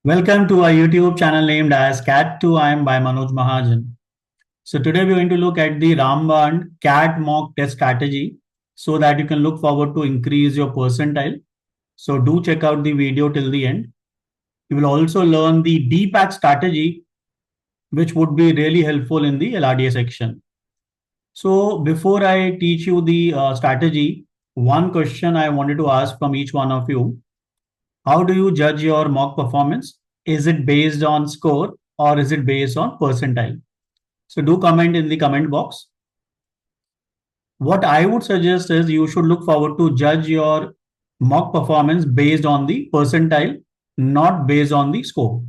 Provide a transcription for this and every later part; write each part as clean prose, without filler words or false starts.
Welcome to our YouTube channel named as CAT2IIM by Manoj Mahajan. So today we're going to look at the Ramban CAT mock test strategy so that you can look forward to increase your percentile. So do check out the video till the end. You will also learn the DPACTS strategy, which would be really helpful in the LRDI section. So before I teach you the strategy, one question I wanted to ask from each one of you. How do you judge your mock performance? Is it based on score or is it based on percentile? So do comment in the comment box. What I would suggest is you should look forward to judge your mock performance based on the percentile, not based on the score.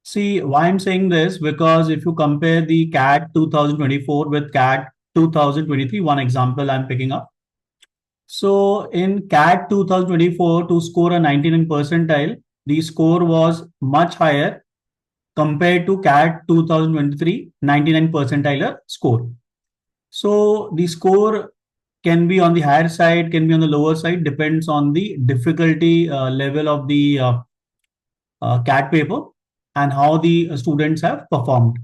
See, why I'm saying this, because if you compare the CAT 2024 with CAT 2023, one example I'm picking up. So in CAT 2024, to score a 99 percentile, the score was much higher compared to CAT 2023 99 percentile score. So the score can be on the higher side, can be on the lower side, depends on the difficulty level of the CAT paper and how the students have performed.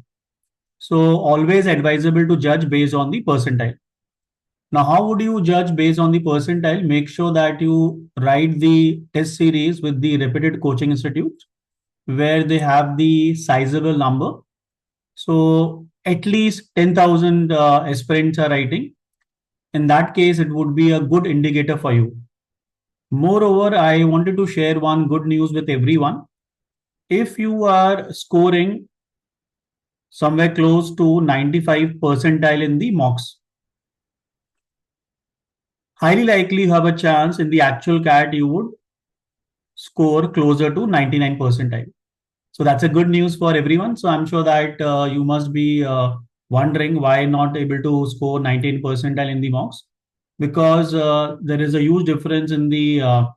So always advisable to judge based on the percentile. Now, how would you judge based on the percentile? Make sure that you write the test series with the reputed coaching institutes where they have the sizable number. So at least 10,000 aspirants are writing. In that case, it would be a good indicator for you. Moreover, I wanted to share one good news with everyone. If you are scoring somewhere close to 95 percentile in the mocks, highly likely you have a chance in the actual CAT you would score closer to 99 percentile. So that's a good news for everyone. So I'm sure that you must be wondering why not able to score 19 percentile in the mocks, because there is a huge difference in the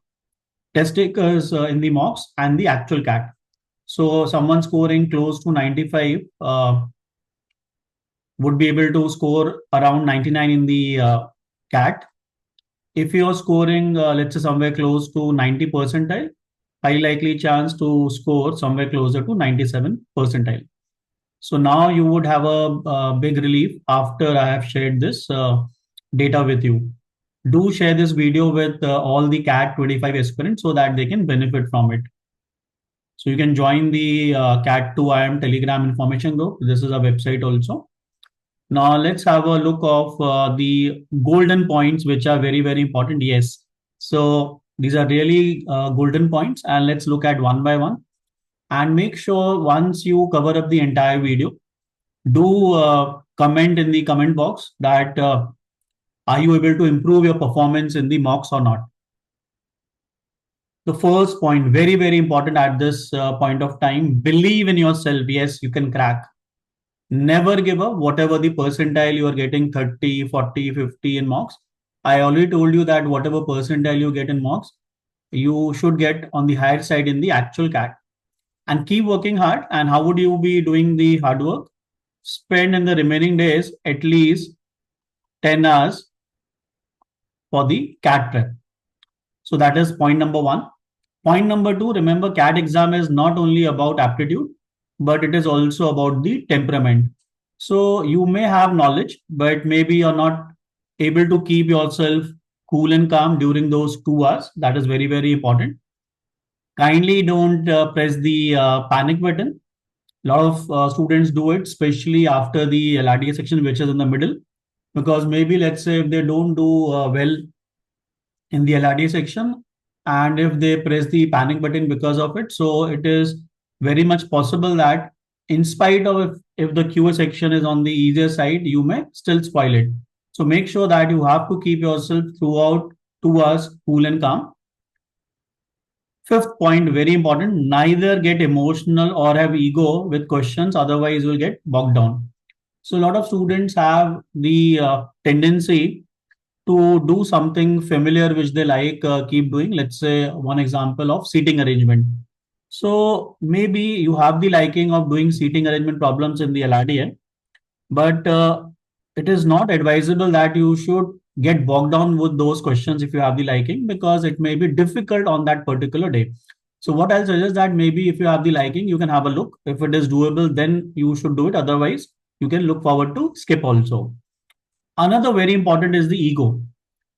test takers in the mocks and the actual CAT. So someone scoring close to 95 would be able to score around 99 in the CAT. If you're scoring, let's say somewhere close to 90 percentile, high likely chance to score somewhere closer to 97 percentile. So now you would have a big relief after I have shared this data with you. Do share this video with all the CAT 25 aspirants so that they can benefit from it. So you can join the CAT2IIM Telegram information group. This is a website also. Now let's have a look of the golden points, which are very, very important. Yes. So these are really golden points, and let's look at one by one. And make sure once you cover up the entire video, do comment in the comment box that are you able to improve your performance in the mocks or not. The first point, very, very important at this point of time, believe in yourself. Yes, you can crack. Never give up, whatever the percentile you are getting, 30, 40, 50 in mocks. I already told you that whatever percentile you get in mocks, you should get on the higher side in the actual CAT. And keep working hard. And how would you be doing the hard work? Spend in the remaining days at least 10 hours for the CAT prep. So that is point number one. Point number two, remember CAT exam is not only about aptitude, but it is also about the temperament. So you may have knowledge, but maybe you're not able to keep yourself cool and calm during those 2 hours. That is very, very important. Kindly don't press the panic button. A lot of students do it, especially after the LRDI section, which is in the middle, because maybe let's say if they don't do well in the LRDI section, and if they press the panic button because of it, so it is very much possible that in spite of if the QA section is on the easier side, you may still spoil it. So make sure that you have to keep yourself throughout 2 hours cool and calm. Fifth point, very important, neither get emotional or have ego with questions, otherwise you will get bogged down. So a lot of students have the tendency to do something familiar which they like, keep doing. Let's say one example of seating arrangement. So maybe you have the liking of doing seating arrangement problems in the LRDA, but it is not advisable that you should get bogged down with those questions if you have the liking, because it may be difficult on that particular day. So what I'll suggest that maybe if you have the liking, you can have a look. If it is doable, then you should do it. Otherwise, you can look forward to skip also. Another very important is the ego.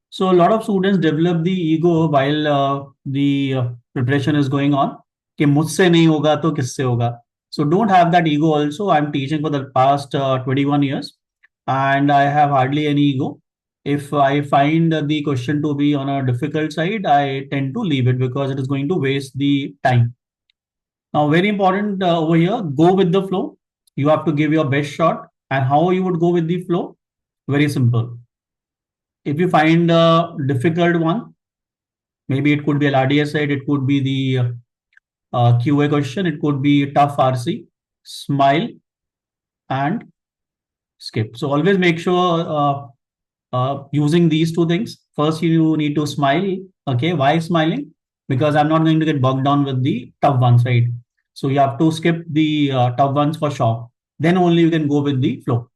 So a lot of students develop the ego while the preparation is going on. कि मुझसे नहीं होगा तो किससे होगा? So don't have that ego also. I'm teaching for the past 21 years and I have hardly any ego. If I find the question to be on a difficult side, I tend to leave it because it is going to waste the time. Now, very important over here, go with the flow. You have to give your best shot. And how you would go with the flow? Very simple. If you find a difficult one, maybe it could be LRDI side, it could be the QA question, it could be tough RC, smile and skip. So always make sure using these two things. First, you need to smile. Okay, why smiling? Because I'm not going to get bogged down with the tough ones, right? So you have to skip the tough ones for sure. Then only you can go with the flow.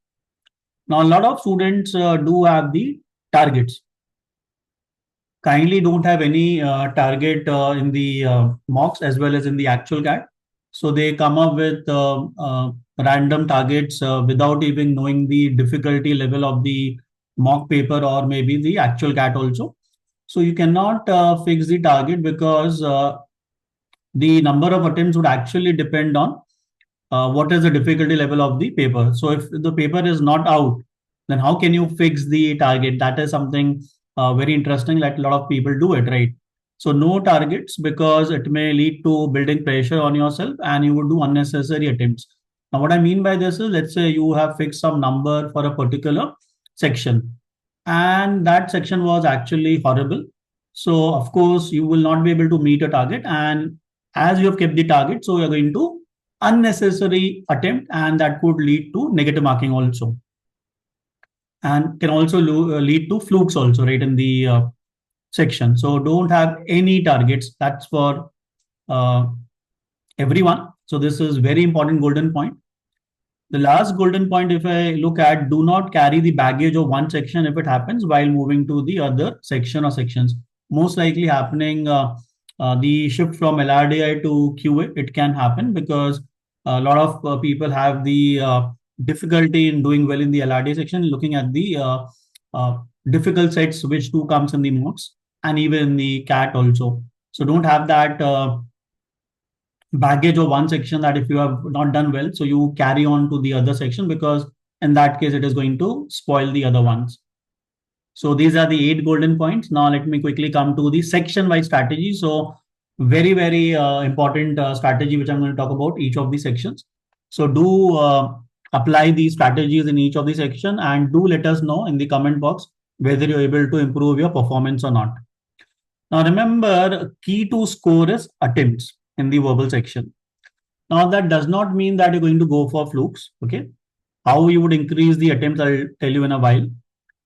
Now, a lot of students do have the targets. Kindly don't have any target in the mocks as well as in the actual CAT. So they come up with random targets without even knowing the difficulty level of the mock paper or maybe the actual CAT also. So you cannot fix the target because the number of attempts would actually depend on what is the difficulty level of the paper. So if the paper is not out, then how can you fix the target? That is something very interesting, like a lot of people do it, right? So no targets because it may lead to building pressure on yourself and you would do unnecessary attempts. Now, what I mean by this is, let's say you have fixed some number for a particular section and that section was actually horrible. So of course, you will not be able to meet a target. And as you have kept the target, so you're going to unnecessary attempt and that could lead to negative marking also and can also lead to flukes also, right, in the section. So don't have any targets. That's for uh, everyone. So this is very important golden point. The last golden point, if I look at, do not carry the baggage of one section if it happens while moving to the other section or sections. Most likely happening the shift from LRDI to QA, it can happen because a lot of people have the difficulty in doing well in the LRDI section, looking at the difficult sets which do comes in the mocks and even in the CAT also. So don't have that baggage of one section that if you have not done well, so you carry on to the other section because in that case, it is going to spoil the other ones. So these are the 8 golden points. Now let me quickly come to the section-wise strategy. So very, very important strategy, which I'm going to talk about each of the sections. So do apply these strategies in each of the section and do let us know in the comment box whether you're able to improve your performance or not. Now remember, key to score is attempts in the verbal section. Now that does not mean that you're going to go for flukes. Okay. How you would increase the attempts, I'll tell you in a while.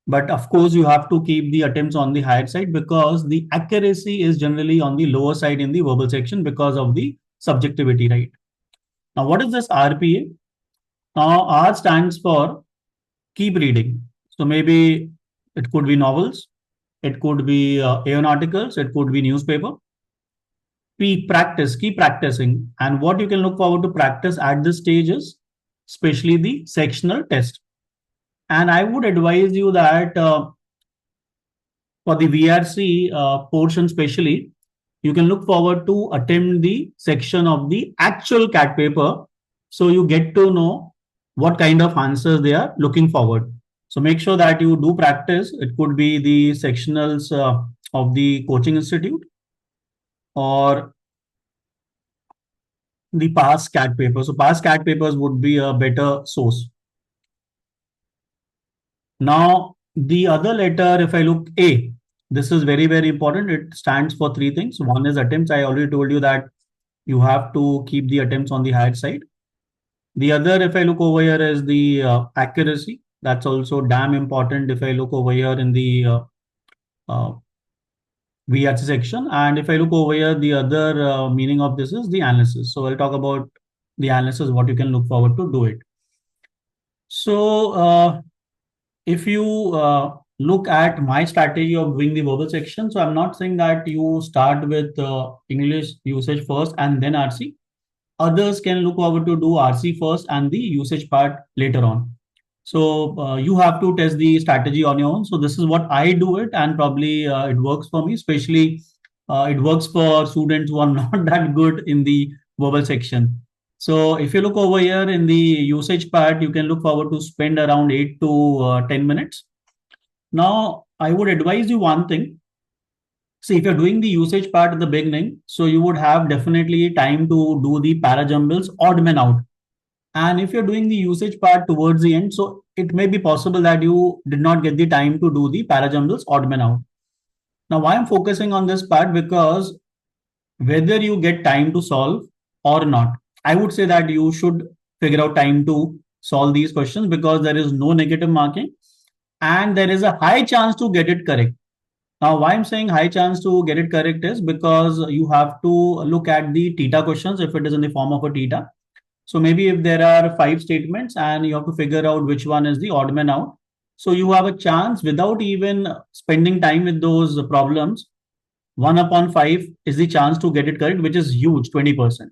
But of course, you have to keep the attempts on the higher side because the accuracy is generally on the lower side in the verbal section because of the subjectivity, right? Now, what is this RPA? Now, R stands for keep reading. So maybe it could be novels, it could be A1 articles, it could be newspaper. Keep practicing. And what you can look forward to practice at this stage is especially the sectional test. And I would advise you that for the VRC portion especially, you can look forward to attempt the section of the actual CAT paper. So you get to know what kind of answers they are looking forward. So make sure that you do practice. It could be the sectionals of the coaching institute or the past CAT paper. So past CAT papers would be a better source. Now, the other letter, if I look A, this is very, very important. It stands for 3 things. One is attempts. I already told you that you have to keep the attempts on the higher side. The other, if I look over here, is the accuracy. That's also damn important if I look over here in the VRC section. And if I look over here, the other meaning of this is the analysis. So I'll talk about the analysis, what you can look forward to do it. So if you look at my strategy of doing the verbal section. So I'm not saying that you start with English usage first and then RC. Others can look forward to do RC first and the usage part later on. So you have to test the strategy on your own. So this is what I do it, and probably it works for me. Especially it works for students who are not that good in the verbal section. So if you look over here in the usage part, you can look forward to spend around 8 to 10 minutes. Now, I would advise you one thing. See, if you're doing the usage part at the beginning, so you would have definitely time to do the parajumbles odd man out. And if you're doing the usage part towards the end, so it may be possible that you did not get the time to do the parajumbles odd man out. Now, why I'm focusing on this part? Because whether you get time to solve or not, I would say that you should figure out time to solve these questions, because there is no negative marking and there is a high chance to get it correct. Now, why I'm saying high chance to get it correct is because you have to look at the theta questions if it is in the form of a theta. So maybe if there are 5 statements and you have to figure out which one is the odd man out. So you have a chance without even spending time with those problems. 1/5 is the chance to get it correct, which is huge, 20%.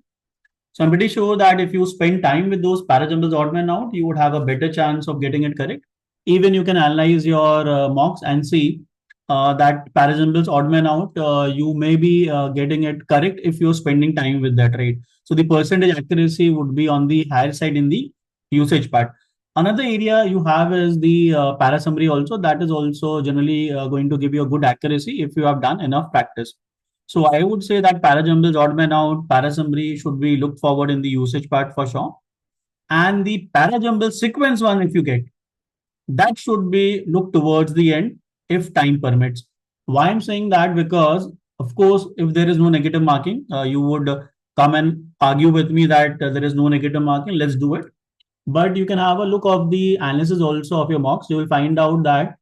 So I'm pretty sure that if you spend time with those parajumbles odd man out, you would have a better chance of getting it correct. Even you can analyze your mocks and see that parajumbles odd man out, you may be getting it correct if you're spending time with that, right? So the percentage accuracy would be on the higher side in the usage part. Another area you have is the para summary also. That is also generally going to give you a good accuracy if you have done enough practice. So I would say that parajumbles odd man out, para summary should be looked forward in the usage part for sure. And the parajumble sequence one, if you get, that should be looked towards the end if time permits. Why I'm saying that? Because, of course, if there is no negative marking, you would come and argue with me that there is no negative marking, let's do it. But you can have a look of the analysis also of your mocks. You will find out that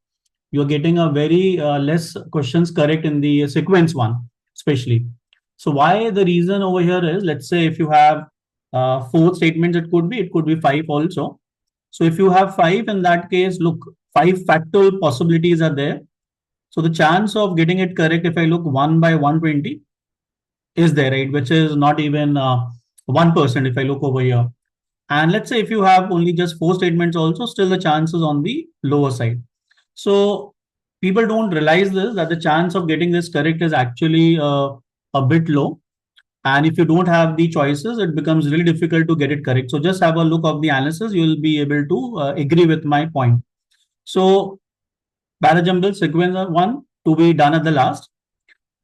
you're getting a very less questions correct in the sequence one, especially. So why the reason over here is, let's say if you have 4 statements, it could be 5 also. So if you have 5, in that case, look, 5 factorial possibilities are there. So the chance of getting it correct, if I look 1 by 120, is there, right? Which is not even 1% if I look over here. And let's say if you have only just 4 statements also, still the chances on the lower side. So people don't realize this, that the chance of getting this correct is actually a bit low. And if you don't have the choices, it becomes really difficult to get it correct. So just have a look of the analysis. You will be able to agree with my point. So parajumble sequence one to be done at the last.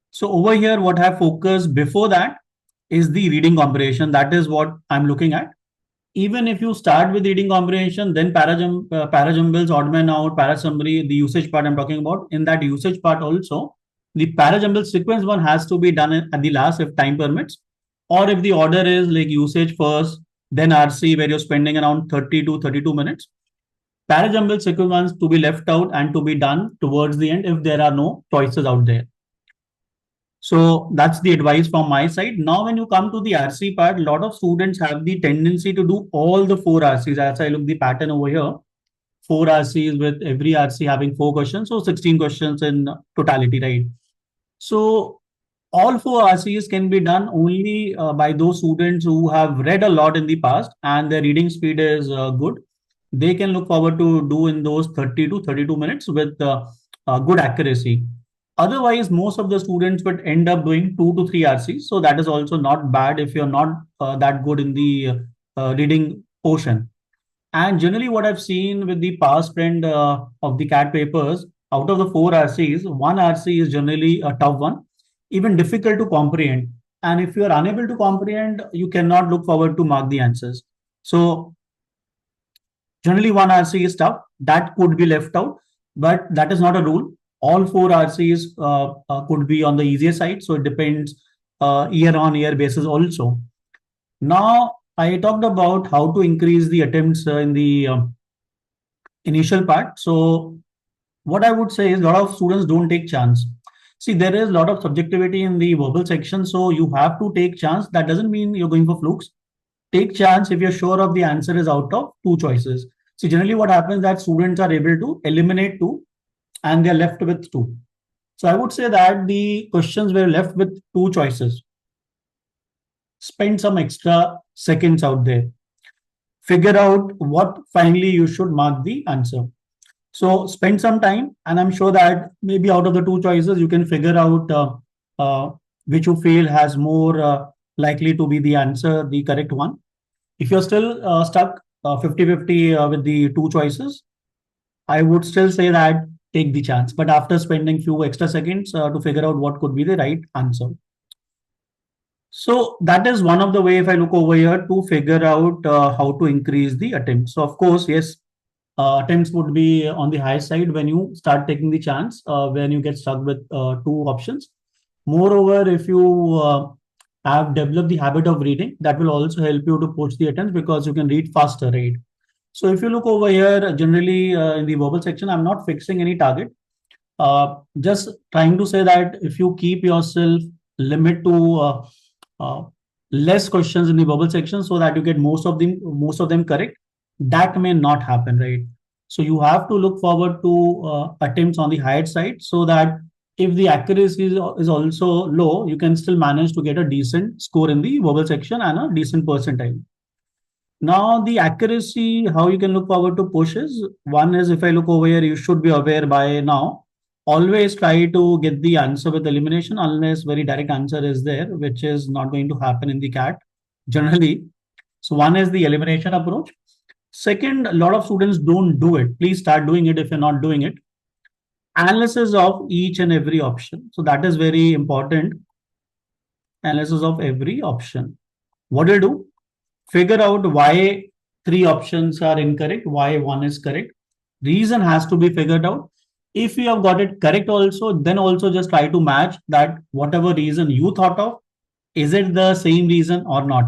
So over here, what I have focused before that is the reading comprehension. That is what I'm looking at. Even if you start with reading comprehension, then parajumbles, odd man out, parasummary, the usage part I'm talking about. In that usage part also, the parajumble sequence one has to be done at the last if time permits, or if the order is like usage first, then RC, where you're spending around 30 to 32 minutes. Parajumble sequence ones to be left out and to be done towards the end if there are no choices out there. So that's the advice from my side. Now, when you come to the RC part, a lot of students have the tendency to do all the 4 RCs. As I look the pattern over here, 4 RCs with every RC having 4 questions. So 16 questions in totality, right? So all 4 RCs can be done only by those students who have read a lot in the past and their reading speed is good. They can look forward to do in those 30 to 32 minutes with good accuracy. Otherwise, most of the students would end up doing 2 to 3 RCs. So that is also not bad if you're not that good in the reading portion. And generally, what I've seen with the past trend of the CAT papers, out of the 4 RCs, 1 RC is generally a tough one, even difficult to comprehend. And if you are unable to comprehend, you cannot look forward to mark the answers. So generally, 1 RC is tough. That could be left out, but that is not a rule. All 4 RCs could be on the easier side. So it depends year on year basis also. Now, I talked about how to increase the attempts in the initial part. So what I would say is a lot of students don't take chance. See, there is a lot of subjectivity in the verbal section. So you have to take chance. That doesn't mean you're going for flukes. Take chance if you're sure of the answer is out of 2 choices. So generally what happens that students are able to eliminate 2 and they're left with two. So I would say that the questions were left with two choices. Spend some extra seconds out there. Figure out what finally you should mark the answer. So spend some time, and I'm sure that maybe out of the two choices, you can figure out which you feel has more likely to be the answer, the correct one. If you're still stuck 50-50 with the two choices, I would still say that take the chance. But after spending few extra seconds to figure out what could be the right answer. So that is one of the way, if I look over here, to figure out how to increase the attempts. So of course, yes, attempts would be on the high side when you start taking the chance, when you get stuck with two options. Moreover, if you have developed the habit of reading, that will also help you to push the attempts because you can read faster, right? So if you look over here, generally in the verbal section, I'm not fixing any target. Just trying to say that if you keep yourself limit to uh, less questions in the verbal section so that you get most of them correct, that may not happen, right? So you have to look forward to attempts on the higher side so that if the accuracy is also low, you can still manage to get a decent score in the verbal section and a decent percentile. Now, the accuracy, how you can look forward to push is one is if I look over here, you should be aware by now. Always try to get the answer with elimination unless very direct answer is there, which is not going to happen in the CAT generally. So one is the elimination approach. Second, a lot of students don't do it. Please start doing it if you're not doing it. Analysis of each and every option. So that is very important. Analysis of every option. What do you do? Figure out why three options are incorrect, why one is correct. Reason has to be figured out. If you have got it correct also, then also just try to match that whatever reason you thought of, is it the same reason or not?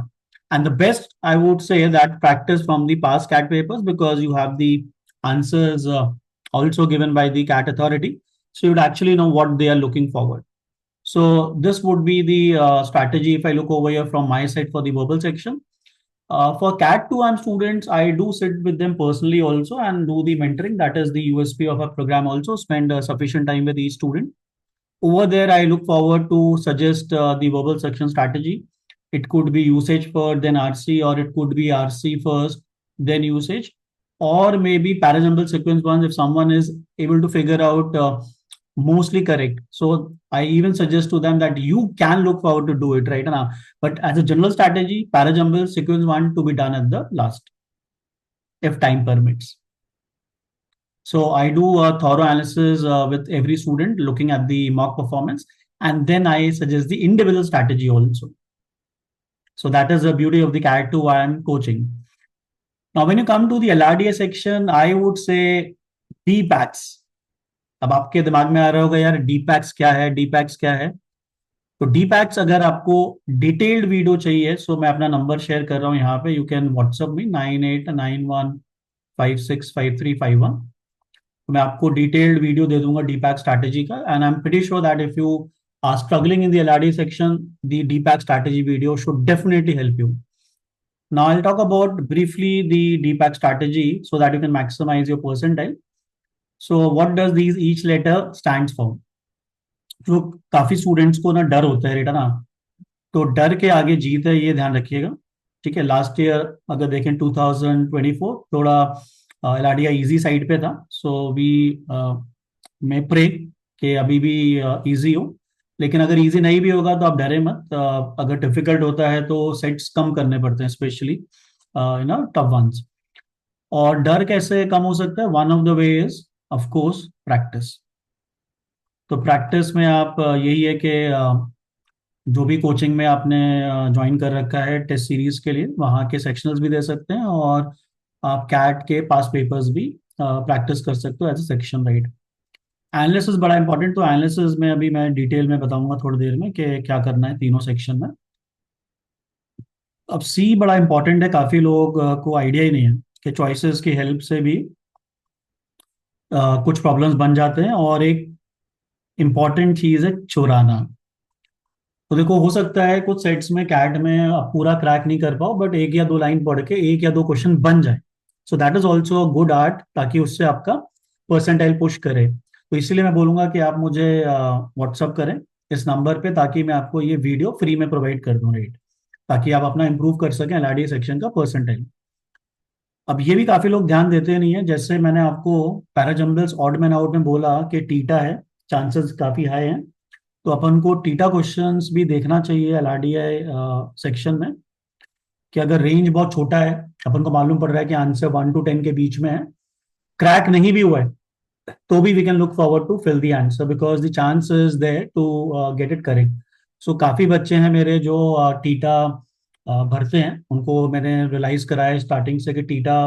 And the best, I would say that practice from the past CAT papers because you have the answers also given by the CAT authority. So you'd actually know what they are looking forward. So this would be the strategy if I look over here from my side for the verbal section. For CAT2IIM students, I do sit with them personally also and do the mentoring. That is the USP of our program also, spend sufficient time with each student. Over there, I look forward to suggest the verbal section strategy. It could be usage first, then RC, or it could be RC first, then usage, or maybe parajumble sequence ones if someone is able to figure out mostly correct. So I even suggest to them that you can look forward to do it right now. But as a general strategy, parajumble sequence one to be done at the last, if time permits. So I do a thorough analysis with every student looking at the mock performance, and then I suggest the individual strategy also. So that is the beauty of the CAT2IIM coaching. Now, when you come to the LRDI section, I would say DPACTS. अब आपके दिमाग में आ रहा होगा यार डीपैक्स क्या है, डीपैक्स क्या है? तो डीपैक्स अगर आपको डिटेल्ड वीडियो चाहिए, सो मैं अपना नंबर शेयर कर रहा हूँ यहाँ पे, यू कैन व्हाट्सअप मी 9891565351। तो मैं आपको डिटेल्ड वीडियो दे दूंगा डीपैक स्ट्रैटेजी का, and I am pretty sure that if you are struggling in the LRD section, the डीपैक strategy video should definitely help you. Now I'll talk about briefly the DPACT strategy so that you can maximize your percentile. So what does these each letter stands for? तो काफी students को ना डर होता है, ना तो डर के आगे जीत है, ये ध्यान रखिएगा. ठीक है, लास्ट ईयर अगर देखें 2024 थोड़ा एलआरडीआई इजी साइड पे था. सो वी मैं प्रे कि अभी भी इजी हो, लेकिन अगर इजी नहीं भी होगा तो आप डरे मत. अगर डिफिकल्ट होता है तो सेट्स कम करने पड़ते हैं, स्पेशली टफ वंस. और डर कैसे कम हो सकता है? One of the way is of course practice. तो प्रैक्टिस में आप यही है कि जो भी कोचिंग में आपने ज्वाइन कर रखा है टेस्ट सीरीज के लिए, वहाँ के सेक्शनल्स भी दे सकते हैं और आप कैट के पास पेपर्स भी प्रैक्टिस कर सकते हो as a section, right. Analysis बड़ा इंपॉर्टेंट. तो एनालिसिस में अभी मैं डिटेल में बताऊंगा थोड़ी देर में कि क्या करना है तीनों सेक्शन में. अब सी बड़ा इंपॉर्टेंट है. काफी लोग को आइडिया ही नहीं है कि चॉइसेस की हेल्प से भी कुछ प्रॉब्लम्स बन जाते हैं. और एक इंपॉर्टेंट चीज है चुराना. तो देखो, हो सकता है कुछ सेट्स में कैट में आप पूरा क्रैक नहीं कर पाओ, बट एक या दो लाइन पढ़ के एक या दो क्वेश्चन बन जाए. So that is also a good art, ताकि उससे आपका परसेंटाइल पुश करे. तो इसलिए मैं बोलूंगा कि आप मुझे व्हाट्सअप करें इस नंबर पे, ताकि मैं आपको ये वीडियो फ्री में प्रोवाइड कर दूं, राइट, ताकि आप अपना इंप्रूव कर सकें एलआरडी सेक्शन का परसेंटाइल। अब ये भी काफी लोग ध्यान देते नहीं है, जैसे मैंने आपको पैराजम्बल्स ऑड मैन आउट में बोला कि टीटा है, चांसेस काफी हाई हैं, तो अपन को टीटा क्वेश्चंस भी देखना चाहिए एलआरडीआई सेक्शन में, कि अगर रेंज बहुत छोटा है, अपन को मालूम पड़ रहा है कि आंसर 1 to 10 के बीच में है, क्रैक नहीं भी हुआ है, तो भी we can look forward to fill the answer because the chance is there to get it correct. So काफी बच्चे हैं मेरे जो टीटा भरते हैं, उनको मैंने रियलाइज कराया स्टार्टिंग से कि टीटा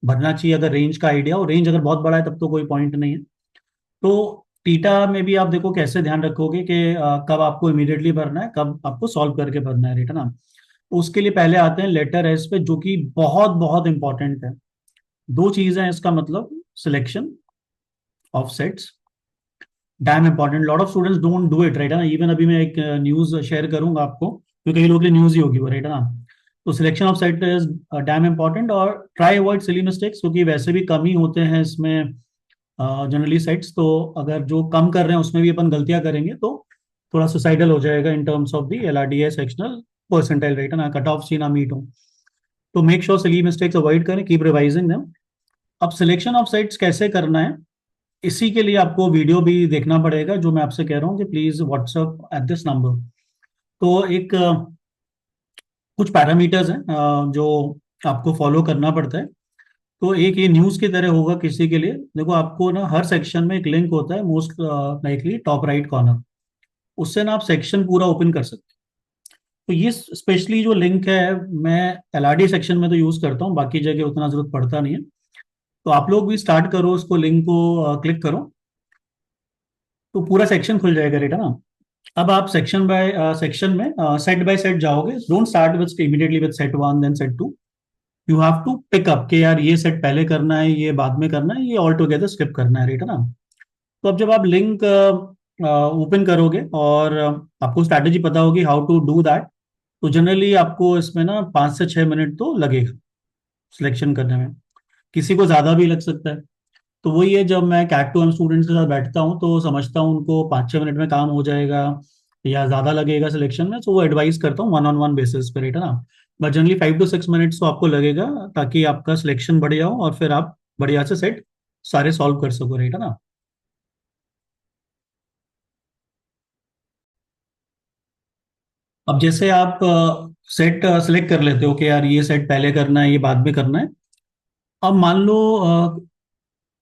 भरना चाहिए अगर रेंज का आइडिया, और रेंज अगर बहुत बड़ा है तब तो कोई पॉइंट नहीं है। तो टीटा में भी आप देखो कैसे ध्यान रखोगे कि कब आपको इमीडिएटली भरना है, कब आपको सॉल्व करके भरना है, राइट है ना। तो उसके लिए पहले आते हैं लेटर एस पे, जो कि बहुत बहुत इंपॉर्टेंट है। दो चीजें हैं इसका मतलब, selection of sets, dam important, lot of students don't do it, right है ना। इवन अभी मैं एक न्यूज शेयर करूंगा आपको, क्योंकि कई लोगों के लिए न्यूज ही होगी वो, राइट है ना। तो selection of set is damn important, और ट्राई अवॉइड सिली मिस्टेक्स, क्योंकि वैसे भी कम ही होते हैं इसमें जनरली सेट्स, तो अगर जो कम कर रहे हैं उसमें भी अपन गलतियां करेंगे तो थोड़ा सुसाइडल हो जाएगा in terms of the LRDI sectional percentile, right है ना, कट ऑफ सी ना मीट हो। तो make sure silly mistakes avoid करें, कीप रिवाइजिंग देम। अब सिलेक्शन ऑफ साइट्स कैसे करना है, इसी के लिए आपको वीडियो भी देखना पड़ेगा, जो मैं आपसे कह रहा हूँ कि please WhatsApp at this number. तो एक कुछ पैरामीटर्स हैं जो आपको फॉलो करना पड़ता है। तो एक ये न्यूज की तरह होगा किसी के लिए, देखो आपको ना हर सेक्शन में एक लिंक होता है, most likely top right corner, उससे ना आप सेक्शन पूरा ओपन कर सकते हैं। तो ये स्पेशली जो लिंक है, मैं एलआरडी सेक्शन में तो यूज करता हूँ, बाकी जगह उतना जरूरत पड़ता नहीं है। तो आप लोग भी स्टार्ट करो, उसको लिंक को क्लिक करो, तो पूरा सेक्शन खुल जाएगा, राइट है ना। अब आप सेक्शन बाय सेक्शन में सेट बाय सेट जाओगे, don't start with immediately with set one then set two, you have to pick up कि यार ये सेट पहले करना है, ये बाद में करना है, ये ऑल टुगेदर स्किप करना है, राइट है ना। तो अब जब आप लिंक ओपन करोगे और आपको स्ट्रैटेजी पता होगी हाउ टू डू दैट, तो जनरली आपको इसमें ना 5 से 6 मिनट तो लगेगा सिलेक्शन करने में, किसी को ज्यादा भी लग सकता है। तो वही है, जब मैं कैट टू एम स्टूडेंट्स के साथ बैठता हूँ तो समझता हूँ उनको 5 6 मिनट में काम हो जाएगा या ज्यादा लगेगा सिलेक्शन में, तो वो एडवाइस करता हूँ वन ऑन वन बेसिस पे, राइट है ना। बट जनरली 5 to 6 मिनट्स तो आपको लगेगा, ताकि आपका सिलेक्शन बढ़िया हो और फिर आप बढ़िया से सेट सारे सॉल्व कर सको, राइट है ना। अब जैसे आप सेट सेलेक्ट कर लेते हो कि यार ये सेट पहले करना है, ये बाद में करना है। अब मान लो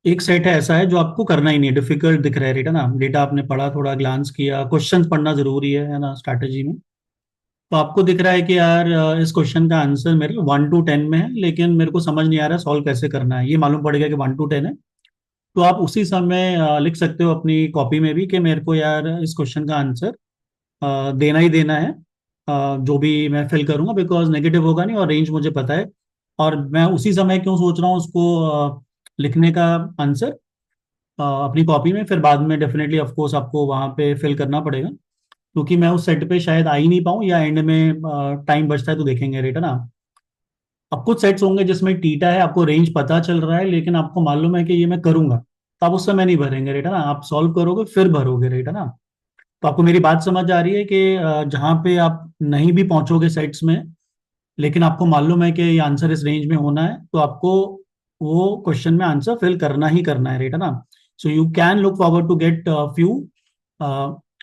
एक सेट है ऐसा है जो आपको करना ही नहीं है, डिफिकल्ट दिख रहा है, राइट है ना, डेटा आपने पढ़ा, थोड़ा ग्लांस किया, क्वेश्चंस पढ़ना जरूरी है ना स्ट्रैटेजी में। तो आपको दिख रहा है कि यार इस क्वेश्चन का आंसर मेरे 1 to 10 में है, लेकिन मेरे को समझ नहीं आ रहा सॉल्व कैसे करना है, ये मालूम पड़ गया कि 1 to 10 है। तो आप उसी समय लिख सकते हो अपनी कॉपी में भी कि मेरे को यार इस क्वेश्चन का आंसर देना ही देना है, जो भी मैं फिल करूंगा, बिकॉज नेगेटिव होगा नहीं और रेंज मुझे पता है। और मैं उसी समय क्यों सोच रहा हूँ उसको लिखने का आंसर अपनी कॉपी में, फिर बाद में डेफिनेटली ऑफ कोर्स आपको वहां पे फिल करना पड़ेगा, क्योंकि मैं उस सेट पे शायद आ ही नहीं पाऊँ, या एंड में टाइम बचता है तो देखेंगे, राइट है ना। अब कुछ सेट्स होंगे जिसमें टीटा है, आपको रेंज पता चल रहा है, लेकिन आपको मालूम है कि ये मैं करूंगा, तो आप उस समय नहीं भरेंगे, राइट है ना, आप सॉल्व करोगे फिर भरोगे, राइट है ना। तो आपको मेरी बात समझ आ रही है कि जहां पे आप नहीं भी पहुंचोगे सेट्स में, लेकिन आपको मालूम है कि ये आंसर इस रेंज में होना है, तो आपको वो क्वेश्चन में आंसर फिल करना ही करना है, राइट है ना। So you can look forward to get few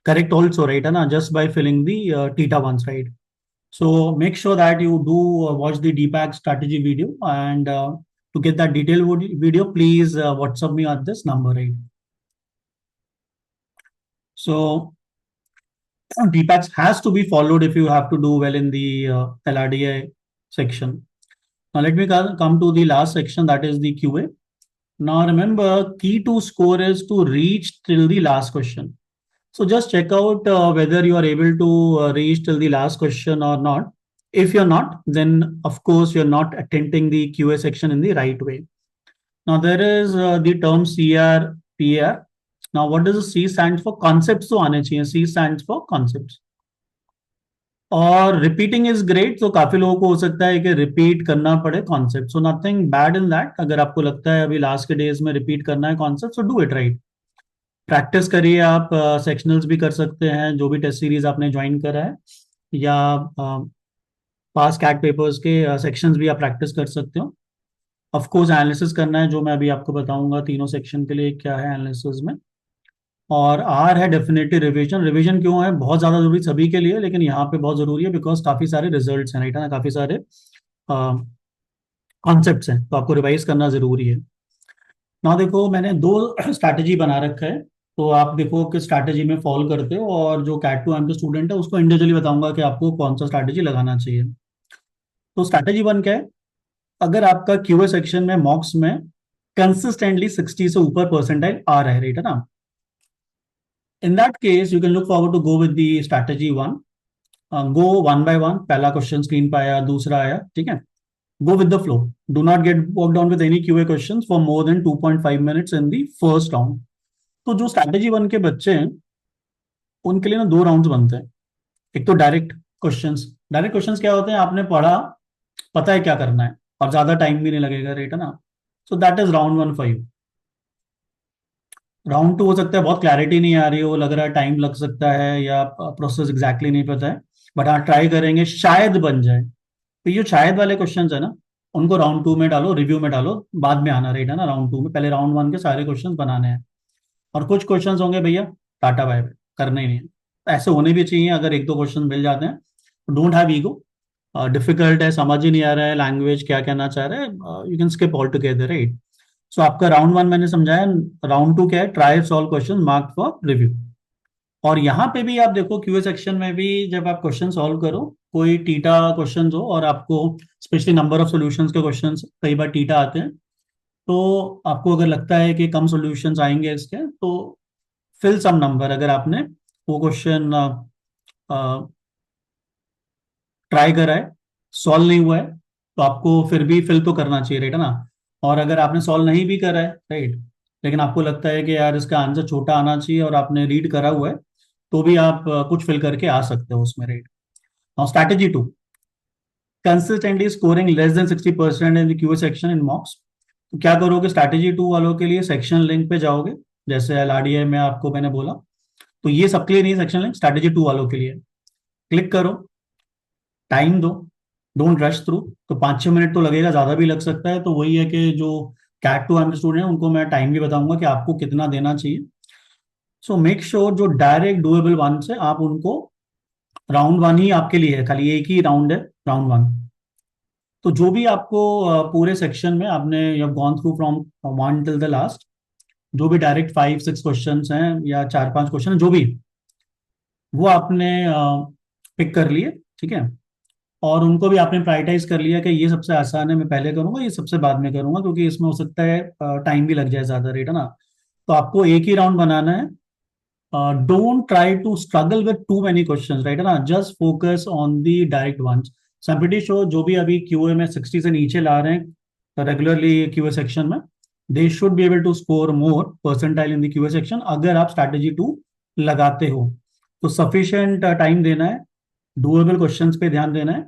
correct also, right है ना, just by filling the theta ones, right. So make sure that you do watch the DPACT strategy video, and to get that detailed video, please WhatsApp me at this number, right? So DPACT has to be followed if you have to do well in the LRDI section. Now let me come to the last section, that is the QA. Now remember, key to score is to reach till the last question. So just check out whether you are able to reach till the last question or not. If you're not, then of course you're not attempting the QA section in the right way. Now there is the term CRPR. Now what does the C stand for? Concepts तो आने चाहिए. C stands for concepts. और repeating is great, तो काफी लोगों को हो सकता है कि रिपीट करना पड़े concept, so nothing bad in that. अगर आपको लगता है अभी लास्ट के डेज में रिपीट करना है concept, so do it, right. Practice करिए आप, सेक्शनल्स भी कर सकते हैं जो भी टेस्ट सीरीज आपने ज्वाइन करा है, या पास कैट पेपर्स के सेक्शंस भी आप प्रैक्टिस कर सकते हो। ऑफ कोर्स एनालिसिस करना है, जो मैं अभी आपको बताऊंगा तीनों सेक्शन के लिए क्या है एनालिसिस में। और आर है डेफिनेटली रिवीजन। रिवीजन क्यों है बहुत ज़्यादा जरूरी सभी के लिए, लेकिन यहाँ पे बहुत जरूरी है बिकॉज काफ़ी सारे रिजल्ट्स हैं, राइट है ना, काफ़ी सारे कॉन्सेप्ट्स हैं, तो आपको रिवाइज करना जरूरी है ना। देखो मैंने दो स्ट्रैटेजी बना रखा है, तो आप देखो किस स्ट्रैटेजी में फॉलो करते हो, और जो कैट टू एम के स्टूडेंट है उसको इंडिविजुअली बताऊंगा कि आपको कौन सा स्ट्रैटेजी लगाना चाहिए। तो स्ट्रैटेजी वन क्या है, अगर आपका क्यूए सेक्शन में मॉक्स में कंसिस्टेंटली 60 से ऊपर परसेंटाइल आ रहा है, राइट है ना, in that case you can look forward to go with the strategy one. Go one by one, पहला क्वेश्चन स्क्रीन पे आया, दूसरा आया, ठीक है, go with the flow. Do not get bogged down with any QA questions for more than 2.5 minutes in the first round. तो जो strategy one के बच्चे हैं उनके लिए ना दो राउंड्स बनते हैं। एक तो डायरेक्ट क्वेश्चंस। डायरेक्ट क्वेश्चंस क्या होते हैं, आपने पढ़ा, पता है क्या करना है, और ज्यादा टाइम भी नहीं लगेगा, राइट है ना। So that is round one for you. Round to हो सकता है बहुत क्लैरिटी नहीं आ रही हो, लग रहा है टाइम लग सकता है, या प्रोसेस एग्जैक्टली नहीं पता है, बट हाँ ट्राई करेंगे, शायद बन जाए। तो ये जो शायद वाले क्वेश्चंस है ना, उनको राउंड टू में डालो, रिव्यू में डालो, बाद में आना, राइट है ना, राउंड टू में। पहले राउंड वन के सारे क्वेश्चंस बनाने हैं, और कुछ क्वेश्चंस होंगे भैया टाटा बाय बाय, करना ही नहीं है। ऐसे होने भी चाहिए, अगर एक दो क्वेश्चन मिल जाते हैं, डोंट हैव ईगो। डिफिकल्ट है, समझ ही नहीं आ रहा है लैंग्वेज क्या कहना चाह रहा है, you can skip all together, right. So आपका राउंड वन मैंने समझाया। राउंड टू क्या है, try solve question mark for review. और यहाँ पे भी आप देखो क्यूए सेक्शन में भी जब आप क्वेश्चन सॉल्व करो, कोई टीटा क्वेश्चन हो और आपको स्पेशली नंबर ऑफ सॉल्यूशंस के क्वेश्चंस कई बार टीटा आते हैं, तो आपको अगर लगता है कि कम सॉल्यूशंस आएंगे इसके, तो फिल सम नंबर। अगर आपने वो क्वेश्चन ट्राई करा है, सॉल्व नहीं हुआ है, तो आपको फिर भी फिल तो करना चाहिए, राइट है ना। और अगर आपने सॉल्व नहीं भी करा है, राइट, लेकिन आपको लगता है कि यार इसका आंसर छोटा आना चाहिए और आपने रीड करा हुआ है, तो भी आप कुछ फिल करके आ सकते हो उसमें, right. Now strategy two, consistently scoring less than 60% in the QA section in mocks. तो क्या करोगे, स्ट्रैटेजी टू वालों के लिए सेक्शन लिंक पे जाओगे, जैसे एलआरडीआई में आपको मैंने बोला। तो ये सबके लिए नहीं सेक्शन लिंक, स्ट्रैटेजी टू वालों के लिए। क्लिक करो, टाइम दो, डोंट रश थ्रू। तो 5-6 मिनट तो लगेगा, ज्यादा भी लग सकता है, तो वही है कि जो कैट टू एम स्टूडेंट है उनको मैं टाइम भी बताऊंगा कि आपको कितना देना चाहिए। सो मेक श्योर जो डायरेक्ट डुएबल वन से आप उनको, राउंड वन ही आपके लिए है, खाली एक ही राउंड है, राउंड वन। तो जो भी आपको पूरे सेक्शन में आपने you have gone through from one till the last, जो भी डायरेक्ट 5-6 क्वेश्चन हैं या 4-5 क्वेश्चन जो भी, वो आपने पिक कर लिए, ठीक है। और उनको भी आपने प्रायोरिटाइज कर लिया कि ये सबसे आसान है, मैं पहले करूंगा, ये सबसे बाद में करूंगा, क्योंकि इसमें हो सकता है टाइम भी लग जाए ज्यादा, रेट है ना। तो आपको एक ही राउंड बनाना है। Don't try to struggle with too many questions, right है ना, just focus on the direct ones. So I am pretty sure जो भी अभी क्यूए में 60 से नीचे ला रहे हैं रेगुलरली क्यूए सेक्शन में, they should be able to score more percentile in the QA section, अगर आप स्ट्रैटेजी टू लगाते हो। तो सफिशिएंट टाइम देना है, डूएबल क्वेश्चंस पे ध्यान देना है,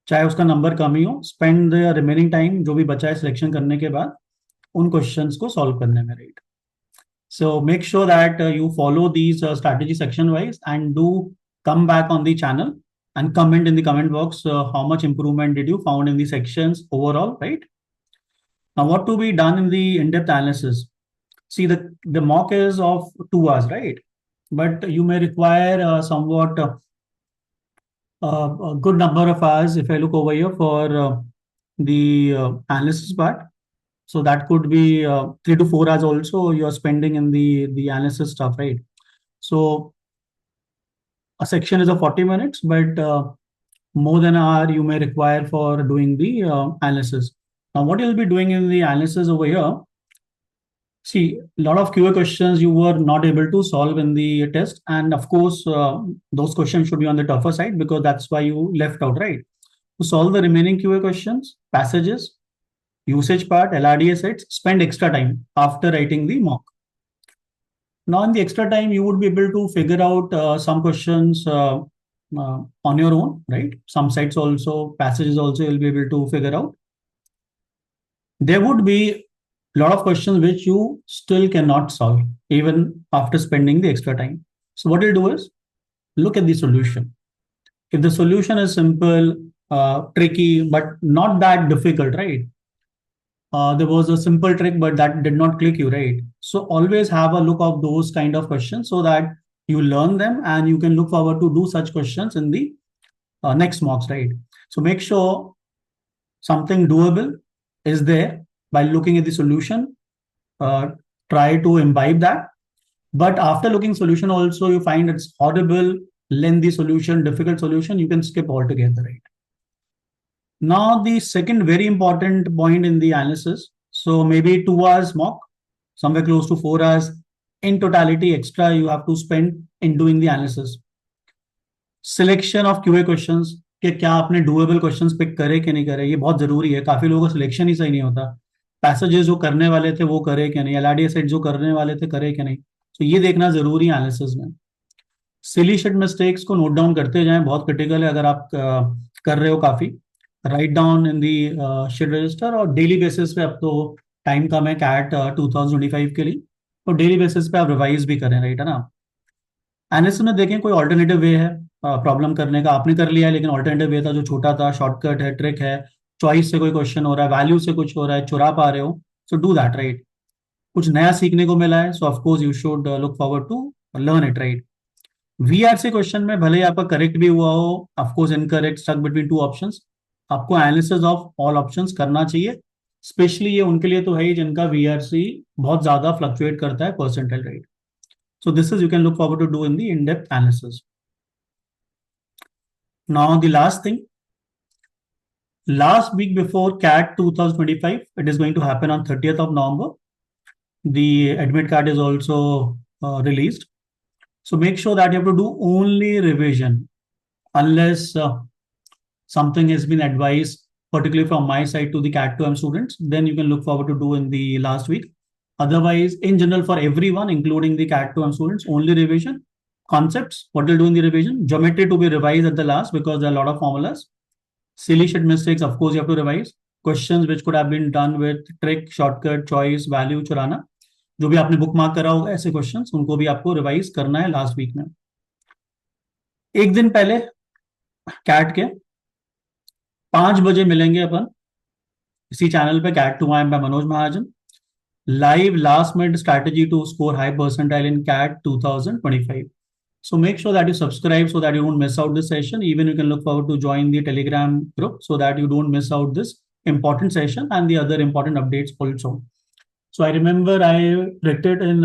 चाहे उसका नंबर कम ही हो। स्पेंड द रिमेनिंग टाइम जो भी बचा है सिलेक्शन करने के बाद उन क्वेश्चंस को सॉल्व करने में, right. So make sure that you follow these strategy section wise, and do come back on the channel and comment in the comment box how much improvement did you found in the sections overall, right? Now what to be done in the in-depth analysis? See, the mock is of 2 hours, right? But you may require somewhat a good number of hours if I look over here for the analysis part. So that could be 3 to 4 hours also you are spending in the analysis stuff, right? So a section is of 40 minutes, but more than an hour you may require for doing the analysis. Now, what you'll be doing in the analysis over here, see, a lot of QA questions you were not able to solve in the test. And of course, those questions should be on the tougher side because that's why you left out, right? To solve the remaining QA questions, passages, usage part, LRDA sets, spend extra time after writing the mock. Now, in the extra time, you would be able to figure out some questions on your own, right? Some sites also, passages also, you'll be able to figure out. There would be lot of questions which you still cannot solve even after spending the extra time. So what you'll do is look at the solution. If the solution is simple, tricky, but not that difficult, right? There was a simple trick, but that did not click you, right? So always have a look of those kind of questions so that you learn them and you can look forward to do such questions in the next mocks, right? So make sure something doable is there by looking at the solution. Uh, Try to imbibe that. But after looking solution also, you find it's horrible, lengthy solution, difficult solution, you can skip altogether, right? Now, the second very important point in the analysis. So maybe 2 hours mock, somewhere close to 4 hours in totality extra you have to spend in doing the analysis. Selection of QA questions कि क्या आपने doable questions pick करे कि नहीं करे, ये बहुत जरूरी है. काफी लोगों का सिलेक्शन ही सही नहीं होता. पैसेजेस जो करने वाले थे वो करे कि नहीं, एलआरडीआई सेट जो करने वाले थे करे कि नहीं, तो ये देखना जरूरी है एनालिसिस में. सिली शिट मिस्टेक्स को नोट डाउन करते जाएं, बहुत क्रिटिकल है. अगर आप कर रहे हो काफी, write down in the shit register. और डेली बेसिस पे, अब तो टाइम कम है कैट 2025 के लिए, तो डेली बेसिस पे आप रिवाइज भी करें, राइट है ना. एनालिसिस में देखें कोई ऑल्टरनेटिव वे है प्रॉब्लम करने का. आपने कर लिया है लेकिन ऑल्टरनेटिव वे था जो छोटा था, शॉर्टकट है, ट्रिक है, चॉइस से कोई क्वेश्चन हो रहा है, वैल्यू से कुछ हो रहा है, चुरा पा रहे हो, सो डू दैट, राइट. कुछ नया सीखने को मिला है, so of course you should look forward to learn it, right. VRC question में भले ही आपका करेक्ट भी हुआ हो, of course incorrect, stuck between two options, आपको एनालिसिस ऑफ ऑल ऑप्शंस करना चाहिए. स्पेशली ये उनके लिए तो है ही जिनका वीआरसी बहुत ज्यादा फ्लक्चुएट करता है percentile, right. So this is you can look forward to do in the in-depth analysis. Now the last thing, last week before CAT 2025, it is going to happen on 30th of November. The admit card is also released. So make sure that you have to do only revision unless something has been advised, particularly from my side to the CAT2IIM students, then you can look forward to do in the last week. Otherwise, in general, for everyone, including the CAT2IIM students, only revision. Concepts, what you'll do in the revision. Geometry to be revised at the last because there are a lot of formulas. Silly shit mistakes, of course, you have to revise. Questions which could have been done with trick, shortcut, choice, value, चुराना, जो भी आपने book mark करा होगा ऐसे questions, उनको भी आपको रिवाइज करना है लास्ट वीक में. एक दिन पहले कैट के 5 बजे मिलेंगे अपन इसी चैनल पे, CAT2IIM by Manoj Mahajan. Live last minute strategy to score high percentile in CAT 2025. So make sure that you subscribe so that you don't miss out this session. Even you can look forward to join the Telegram group so that you don't miss out this important session and the other important updates also. So I remember I predicted in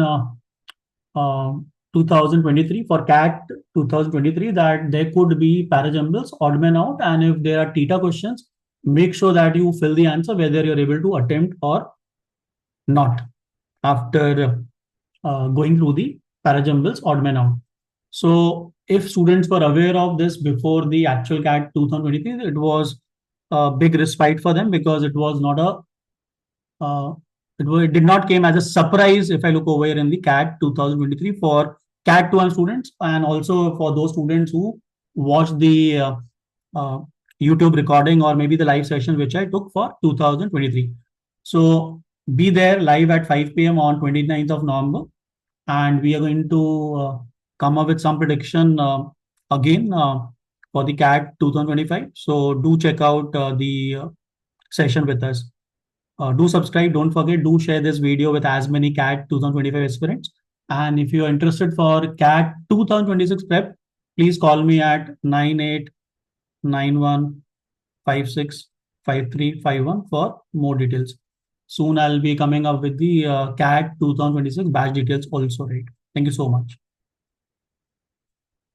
2023 for CAT 2023 that there could be parajumbles, odd man out, and if there are theta questions, make sure that you fill the answer whether you're able to attempt or not after going through the parajumbles, odd man out. So if students were aware of this before the actual CAT 2023, it was a big respite for them because it was not it did not came as a surprise. If I look over here in the CAT 2023 for CAT2IIM students and also for those students who watched the YouTube recording or maybe the live session which I took for 2023. So be there live at 5 p.m. on 29th of November. And we are going to come up with some prediction again for the CAT 2025. So do check out the session with us. Do subscribe. Don't forget, do share this video with as many CAT 2025 aspirants. And if you are interested for CAT 2026 prep, please call me at 9891565351 for more details. Soon I'll be coming up with the CAT 2026 batch details also, right? Thank you so much.